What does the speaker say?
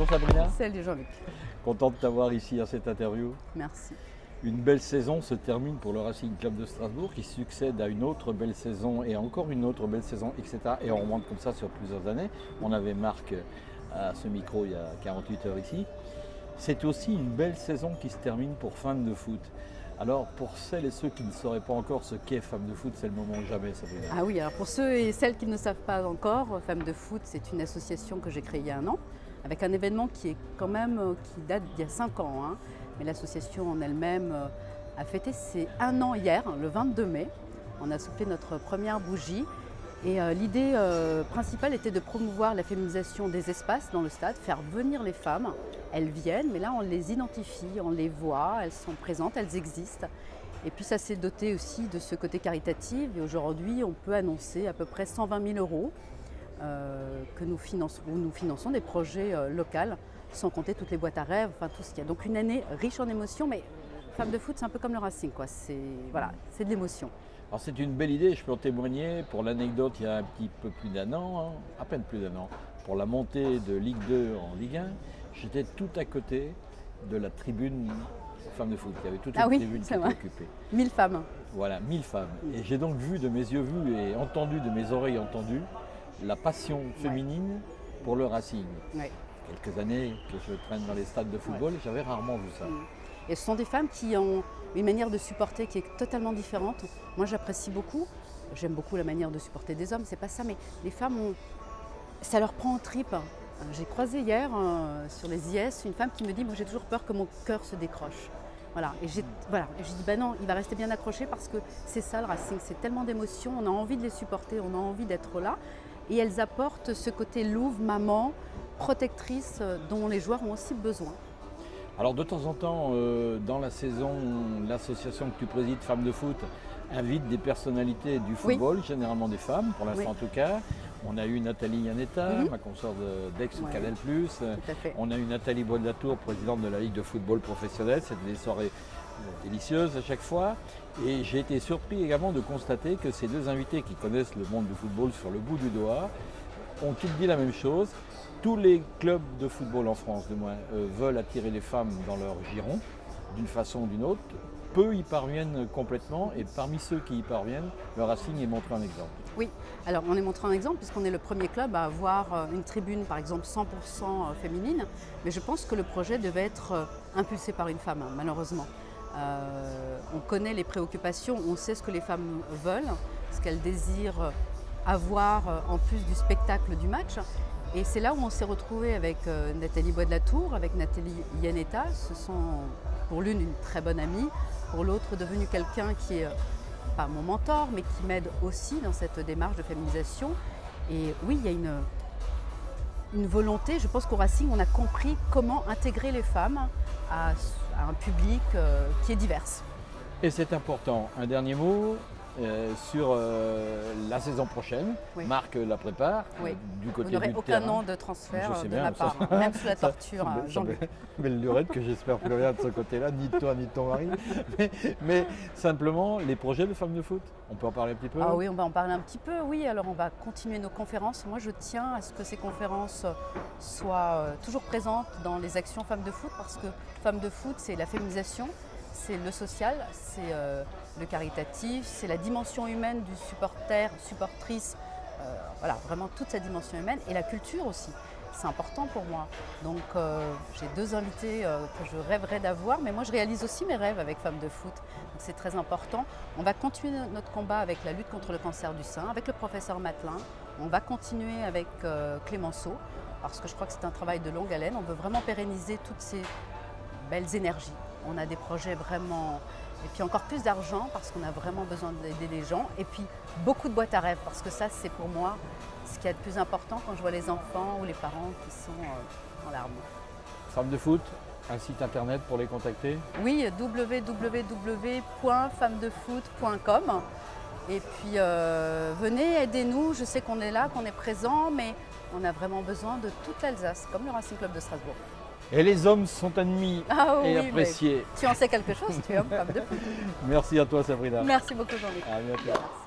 Bonjour Sabrina. Salut Jean-Luc. Content de t'avoir ici à cette interview. Merci. Une belle saison se termine pour le Racing Club de Strasbourg qui succède à une autre belle saison et encore une autre belle saison, etc. Et on remonte comme ça sur plusieurs années. On avait Marc à ce micro il y a 48 heures ici. C'est aussi une belle saison qui se termine pour Femmes de foot. Alors pour celles et ceux qui ne sauraient pas encore ce qu'est Femmes de foot, c'est le moment ou jamais, Sabrina. Ah oui, alors pour ceux et celles qui ne savent pas encore, Femmes de foot, c'est une association que j'ai créée il y a 1 an, avec un événement qui est quand même, qui date d'il y a 5 ans. Mais l'association en elle-même a fêté ses 1 an hier, le 22 mai. On a soufflé notre première bougie. Et l'idée principale était de promouvoir la féminisation des espaces dans le stade, faire venir les femmes. Elles viennent, mais là on les identifie, on les voit, elles sont présentes, elles existent. Et puis ça s'est doté aussi de ce côté caritatif. Et aujourd'hui, on peut annoncer à peu près 120 000 € que nous finançons des projets locaux, sans compter toutes les boîtes à rêves, enfin tout ce qu'il y a. Donc une année riche en émotions, mais Femmes de foot, c'est un peu comme le Racing, quoi. C'est de l'émotion. Alors c'est une belle idée, je peux en témoigner. Pour l'anecdote, il y a un petit peu plus d'1 an, à peine plus d'1 an, pour la montée de Ligue 2 en Ligue 1, j'étais tout à côté de la tribune Femmes de foot. Il y avait toute une tribune qui était occupée. 1000 femmes. Voilà, 1000 femmes. Et j'ai donc vu de mes yeux vus et entendu de mes oreilles entendues la passion féminine pour le Racing. Ouais. Quelques années que je traîne dans les stades de football, j'avais rarement vu ça. Et ce sont des femmes qui ont une manière de supporter qui est totalement différente. Moi, j'apprécie beaucoup. J'aime beaucoup la manière de supporter des hommes, c'est pas ça, mais les femmes, ça leur prend en tripes. J'ai croisé hier sur les IS une femme qui me dit « Moi, j'ai toujours peur que mon cœur se décroche ». Voilà. Et j'ai dit « Ben non, il va rester bien accroché parce que c'est ça le Racing, c'est tellement d'émotions, on a envie de les supporter, on a envie d'être là. » Et elles apportent ce côté louve, maman, protectrice dont les joueurs ont aussi besoin. Alors de temps en temps, dans la saison, l'association que tu présides, Femmes de foot, invite des personnalités du football, généralement des femmes, pour l'instant en tout cas. On a eu Nathalie Yanetta, ma consoeur d'Aix Canal+. On a eu Nathalie Bois-de-la-Tour, présidente de la Ligue de football professionnelle. C'était des soirées délicieuses à chaque fois. Et j'ai été surpris également de constater que ces deux invités qui connaissent le monde du football sur le bout du doigt ont toutes dit la même chose. Tous les clubs de football en France, du moins, veulent attirer les femmes dans leur giron, d'une façon ou d'une autre. Peu y parviennent complètement et parmi ceux qui y parviennent, le Racing est montré un exemple. Oui, alors on est montré un exemple puisqu'on est le premier club à avoir une tribune par exemple 100% féminine, mais je pense que le projet devait être impulsé par une femme, malheureusement. On connaît les préoccupations, on sait ce que les femmes veulent, ce qu'elles désirent avoir en plus du spectacle du match. Et c'est là où on s'est retrouvé avec Nathalie Bois-de-la-Tour, avec Nathalie Yanetta. Ce sont pour l'une une très bonne amie, pour l'autre devenu quelqu'un qui est pas mon mentor, mais qui m'aide aussi dans cette démarche de féminisation. Et oui, il y a une volonté. Je pense qu'au Racing, on a compris comment intégrer les femmes à un public qui est divers. Et c'est important. Un dernier mot sur la saison prochaine. Marc la prépare du côté du terrain. Vous n'aurez aucun nom de transfert de ma part, même sous la torture. Belle lurette que j'espère plus rien de ce côté-là, ni de toi ni de ton mari. Mais simplement, les projets de Femmes de foot, on peut en parler un petit peu? Ah oui, on va en parler un petit peu, oui. Alors on va continuer nos conférences. Moi, je tiens à ce que ces conférences soient toujours présentes dans les actions Femmes de foot, parce que Femmes de foot, c'est la féminisation, c'est le social, c'est le caritatif, c'est la dimension humaine du supporter, supportrice, voilà, vraiment toute sa dimension humaine, et la culture aussi. C'est important pour moi. Donc j'ai 2 invités que je rêverais d'avoir, mais moi je réalise aussi mes rêves avec Femmes de foot. Donc c'est très important. On va continuer notre combat avec la lutte contre le cancer du sein, avec le professeur Matelin. On va continuer avec Clémenceau, parce que je crois que c'est un travail de longue haleine. On veut vraiment pérenniser toutes ces belles énergies. On a des projets vraiment... Et puis encore plus d'argent parce qu'on a vraiment besoin d'aider les gens. Et puis beaucoup de boîtes à rêves parce que ça, c'est pour moi ce qui est le plus important quand je vois les enfants ou les parents qui sont en larmes. Femmes de foot, un site internet pour les contacter? Oui, www.femmesdefoot.com. Et puis venez, aidez-nous. Je sais qu'on est là, qu'on est présent, mais on a vraiment besoin de toute l'Alsace, comme le Racing Club de Strasbourg. Et les hommes sont admis et appréciés. Tu en sais quelque chose, tu es homme, femme de foot. Merci à toi Sabrina. Merci beaucoup Jean-Luc. À bientôt. Merci.